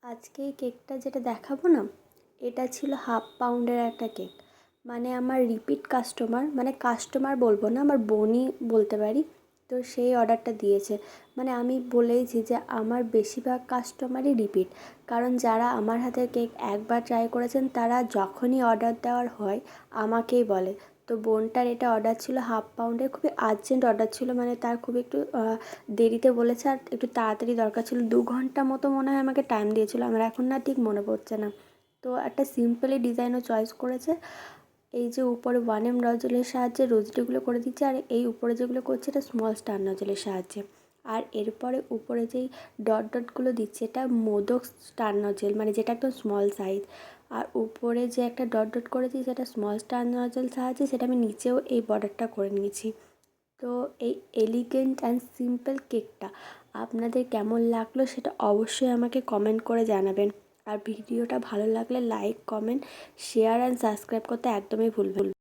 আজকে এই কেকটা যেটা দেখাবো না, এটা ছিল 1/2 পাউন্ডের একটা কেক। মানে আমার রিপিট কাস্টমার, মানে কাস্টমার বলবো না, আমার বোনই বলতে পারি। তো সেই অর্ডারটা দিয়েছে। মানে আমি বলেইছি যে আমার বেশিরভাগ কাস্টমারই রিপিট, কারণ যারা আমার হাতের কেক একবার ট্রাই করেছেন তারা যখনই অর্ডার দেওয়ার হয় আমাকেই বলে। তো বোনটার এটা অর্ডার ছিল 1/2 পাউন্ডের, খুবই আর্জেন্ট অর্ডার ছিল, মানে তার খুব একটু দেরিতে বলেছে আর একটু তাড়াতাড়ি দরকার ছিল। 2 ঘন্টা মতো মনে হয় আমাকে টাইম দিয়েছিল, আমার এখন না ঠিক মনে পড়ছে না। তো একটা সিম্পলি ডিজাইনও চয়েস করেছে। এই যে উপরে 1M নজলের সাহায্যে রোজডিগুলো করে দিচ্ছে, আর এই উপরে যেগুলো করছে এটা স্মল স্টার নজলের সাহায্যে। আর এরপরে উপরে যেই ডট ডটগুলো দিচ্ছে এটা মোদক স্টার নজল, মানে যেটা একদম স্মল সাইজ। আর উপরে যে একটা ডট ডট করেছি সেটা স্মল স্টার নজল সাহায্যে, সেটা আমি নিচেও এই বর্ডারটা করে নিয়েছি। তো এই এলিগেন্ট অ্যান্ড সিম্পল কেকটা আপনাদের কেমন লাগলো সেটা অবশ্যই আমাকে কমেন্ট করে জানাবেন। আর ভিডিওটা ভালো লাগলে like, comment, share and subscribe করতে একদমই ভুলবেন না।